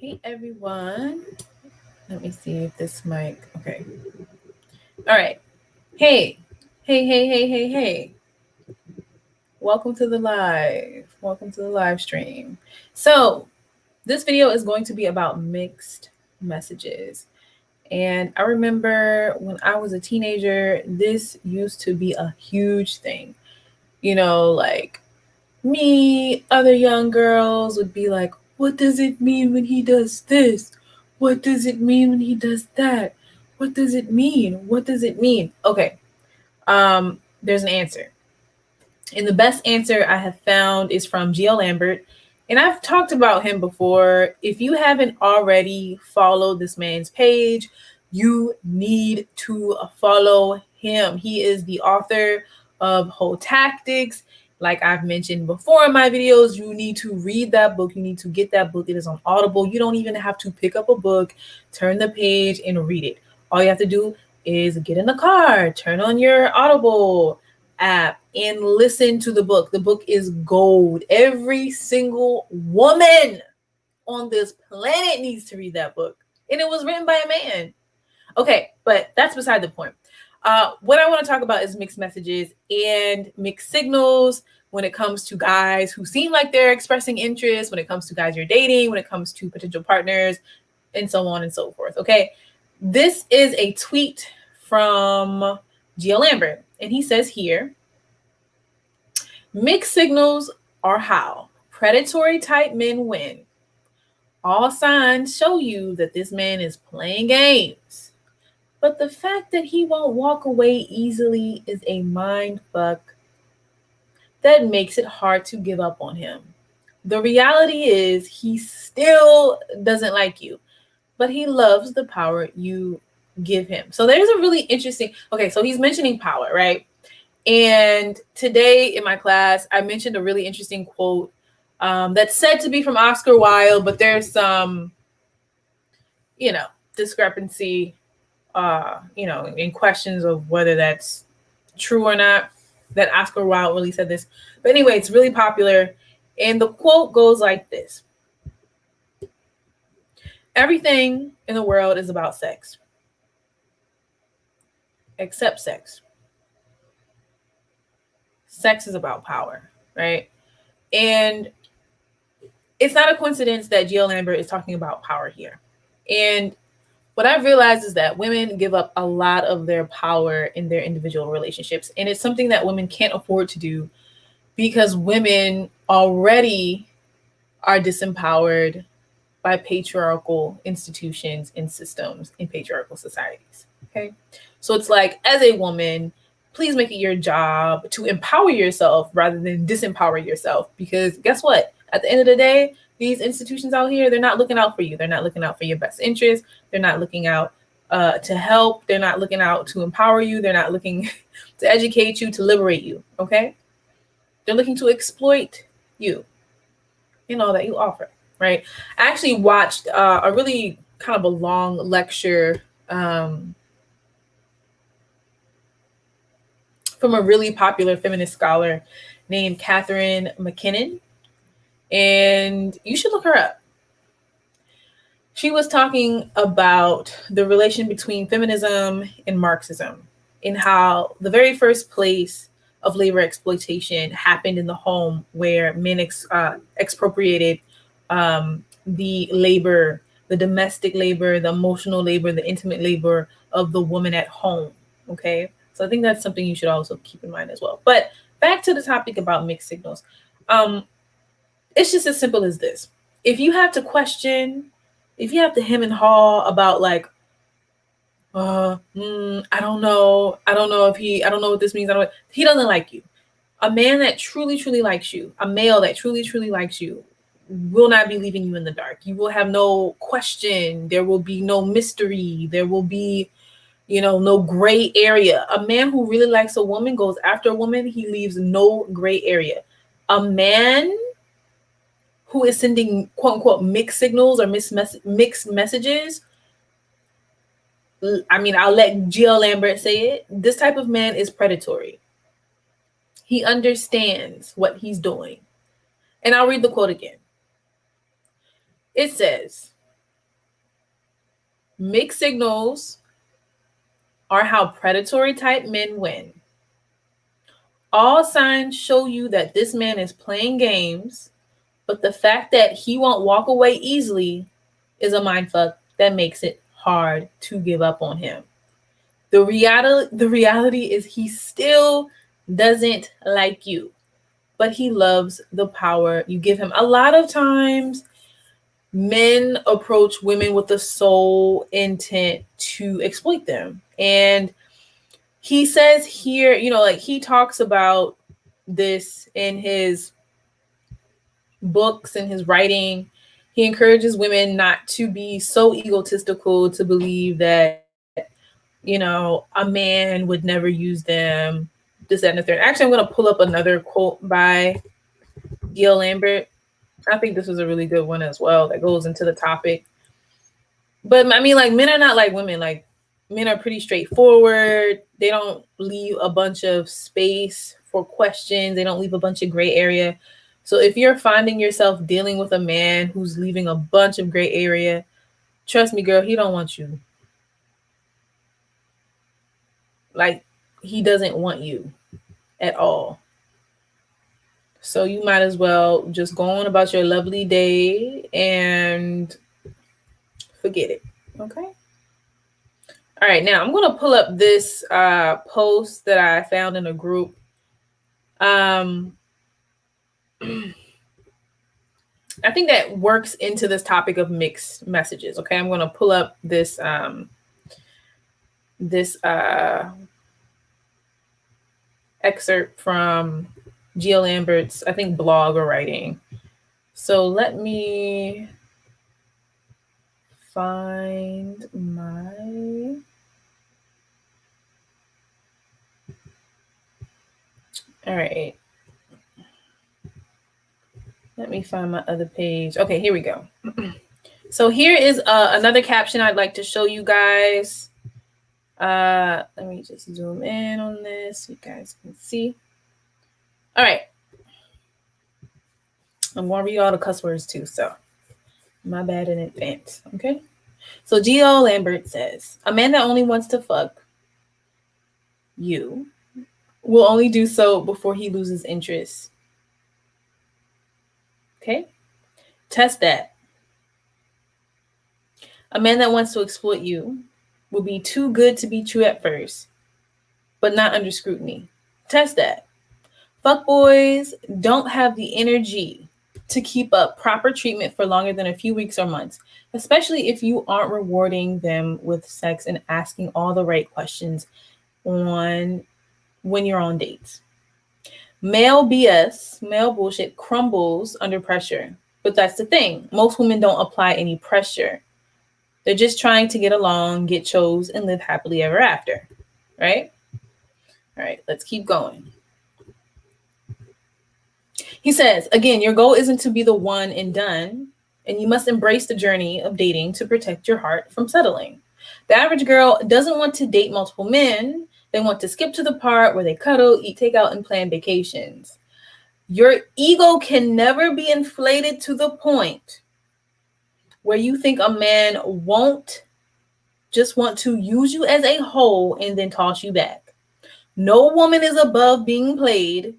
Hey everyone. Let me see if this mic. Okay. All right. Hey. Hey. Welcome to the live. Welcome to the live stream. So, this video is going to be about mixed messages. And I remember when I was a teenager, this used to be a huge thing. You know, like me, other young girls would be like, what does it mean when he does this? What does it mean when he does that? What does it mean? What does it mean? Okay. There's an answer. And the best answer I have found is from Gio Lambert. And I've talked about him before. If you haven't already followed this man's page, you need to follow him. He is the author of Hotactics. Like I've mentioned before in my videos, you need to read that book. You need to get that book. It is on Audible. You don't even have to pick up a book, turn the page, and read it. All you have to do is get in the car, turn on your Audible app, and listen to the book. The book is gold. Every single woman on this planet needs to read that book. And it was written by a man. Okay, but that's beside the point. What I want to talk about is mixed messages and mixed signals when it comes to guys who seem like they're expressing interest, when it comes to guys you're dating, when it comes to potential partners, and so on and so forth. Okay, this is a tweet from Gio Lambert, and he says here, mixed signals are how predatory type men win. All signs show you that this man is playing games. But the fact that he won't walk away easily is a mind fuck that makes it hard to give up on him. The reality is he still doesn't like you, but he loves the power you give him. So there's a really interesting, okay, so he's mentioning power, right? And today in my class, I mentioned a really interesting quote that's said to be from Oscar Wilde, but there's some, discrepancy, in questions of whether that's true or not, that Oscar Wilde really said this. But anyway, it's really popular. And the quote goes like this. Everything in the world is about sex, except sex. Sex is about power, right? And it's not a coincidence that Gio Lambert is talking about power here. And what I've realized is that women give up a lot of their power in their individual relationships. And it's something that women can't afford to do because women already are disempowered by patriarchal institutions and systems in patriarchal societies. Okay. So it's like, as a woman, please make it your job to empower yourself rather than disempower yourself. Because guess what? At the end of the day, these institutions out here, they're not looking out for you. They're not looking out for your best interest. They're not looking out to help. They're not looking out to empower you. They're not looking to educate you, to liberate you. Okay. They're looking to exploit you in all that you offer. Right. I actually watched a really kind of a long lecture from a really popular feminist scholar named Catherine McKinnon. And you should look her up. She was talking about the relation between feminism and Marxism and how the very first place of labor exploitation happened in the home, where men expropriated the labor, the domestic labor, the emotional labor, the intimate labor of the woman at home. Okay. So I think that's something you should also keep in mind as well. But back to the topic about mixed signals. It's just as simple as this. If you have to question, if you have to hem and haw about like, I don't know what this means. He doesn't like you. A man that truly, truly likes you, a male that truly, truly likes you, will not be leaving you in the dark. You will have no question. There will be no mystery. There will be, no gray area. A man who really likes a woman goes after a woman. He leaves no gray area. A man who is sending quote unquote mixed signals or mixed messages. I mean, I'll let Gio Lambert say it. This type of man is predatory. He understands what he's doing. And I'll read the quote again. It says, Mixed signals are how predatory type men win. All signs show you that this man is playing games, but the fact that he won't walk away easily is a mindfuck that makes it hard to give up on him. The reality is he still doesn't like you, but he loves the power you give him. A lot of times men approach women with the sole intent to exploit them. And he says here, like he talks about this in his books and his writing. He encourages women not to be so egotistical to believe that, a man would never use them, this, that, and the third. Actually, I'm going to pull up another quote by Gil Lambert. I think this was a really good one as well that goes into the topic. But I mean, like, men are not like women. Like, men are pretty straightforward. They don't leave a bunch of space for questions. They don't leave a bunch of gray area. So if you're finding yourself dealing with a man who's leaving a bunch of gray area, trust me, girl, he don't want you. Like, he doesn't want you at all. So you might as well just go on about your lovely day and forget it. Okay? All right, now I'm going to pull up this post that I found in a group. I think that works into this topic of mixed messages. Okay, I'm going to pull up this excerpt from Gia Lambert's, I think, blog or writing. So let me find my... All right. Let me find my other page. Okay, here we go. So here is another caption I'd like to show you guys. Let me just zoom in on this so you guys can see. All right. I'm going to read all the cuss words too, so my bad in advance, okay? So Gio Lambert says, a man that only wants to fuck you will only do so before he loses interest. Okay? Test that. A man that wants to exploit you will be too good to be true at first, but not under scrutiny. Test that. Fuckboys don't have the energy to keep up proper treatment for longer than a few weeks or months, especially if you aren't rewarding them with sex and asking all the right questions when you're on dates. Male BS, male bullshit crumbles under pressure. But that's the thing. Most women don't apply any pressure. They're just trying to get along, get chose, and live happily ever after. Right? All right, let's keep going. He says, again, your goal isn't to be the one and done, and you must embrace the journey of dating to protect your heart from settling. The average girl doesn't want to date multiple men. They want to skip to the part where they cuddle, eat takeout, and plan vacations. Your ego can never be inflated to the point where you think a man won't just want to use you as a whole and then toss you back. No woman is above being played,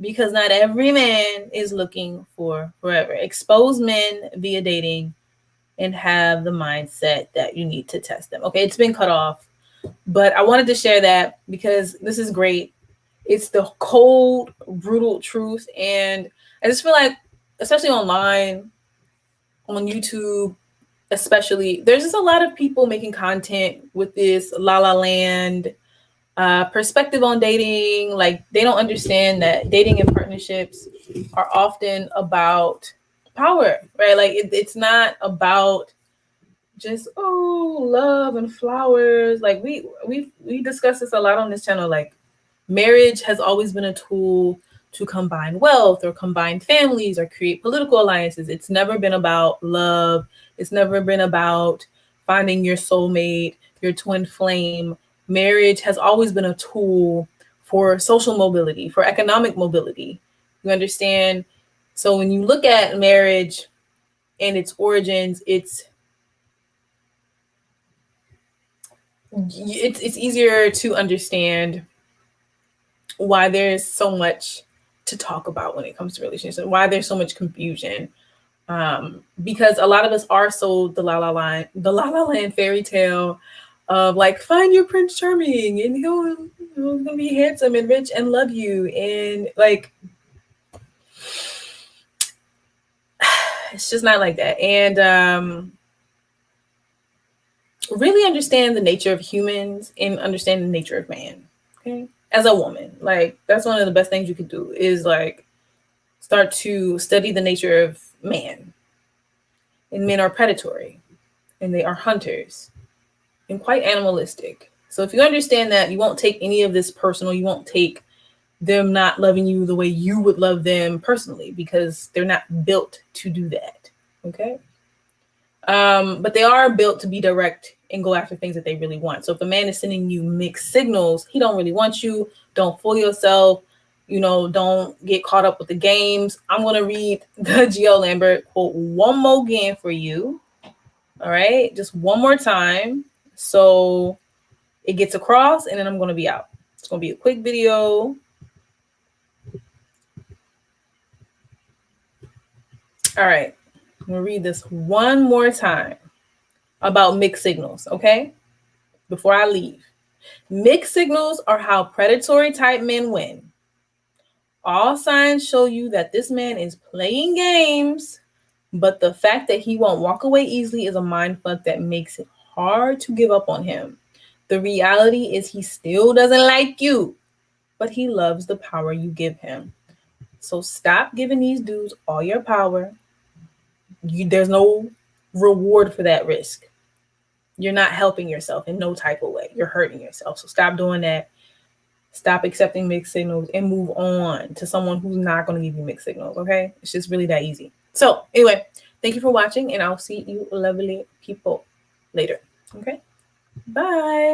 because not every man is looking for forever. Expose men via dating and have the mindset that you need to test them. Okay, it's been cut off, but I wanted to share that because this is great. It's the cold, brutal truth. And I just feel like, especially online, on YouTube, especially, there's just a lot of people making content with this La La Land perspective on dating. Like, they don't understand that dating and partnerships are often about power, right? Like, it's not about just love and flowers. Like, we discuss this a lot on this channel. Like, marriage has always been a tool to combine wealth or combine families or create political alliances. It's never been about love. It's never been about finding your soulmate, your twin flame. Marriage has always been a tool for social mobility, for economic mobility. You understand? So when you look at marriage and its origins, it's it's easier to understand why there's so much to talk about when it comes to relationships, why there's so much confusion. Because a lot of us are sold the La La Land fairy tale of like, find your Prince Charming and he's gonna be handsome and rich and love you, and like it's just not like that. And really understand the nature of humans and understand the nature of man. Okay, as a woman, like that's one of the best things you can do is like start to study the nature of man. And men are predatory, and they are hunters, and quite animalistic. So if you understand that, you won't take any of this personal. You won't take them not loving you the way you would love them personally, because they're not built to do that. Okay. But they are built to be direct and go after things that they really want. So if a man is sending you mixed signals, he don't really want you. Don't fool yourself. Don't get caught up with the games. I'm going to read the Geo Lambert quote one more again for you. All right. Just one more time. So it gets across, and then I'm going to be out. It's going to be a quick video. All right. I'm going to read this one more time about mixed signals. Okay. Before I leave. Mixed signals are how predatory type men win. All signs show you that this man is playing games, but the fact that he won't walk away easily is a mindfuck that makes it hard to give up on him. The reality is he still doesn't like you, but he loves the power you give him. So stop giving these dudes all your power. There's no reward for that risk. You're not helping yourself in no type of way. You're hurting yourself. So stop doing that. Stop accepting mixed signals and move on to someone who's not going to give you mixed signals. Okay. It's just really that easy. So anyway, thank you for watching, and I'll see you lovely people later. Okay. Bye.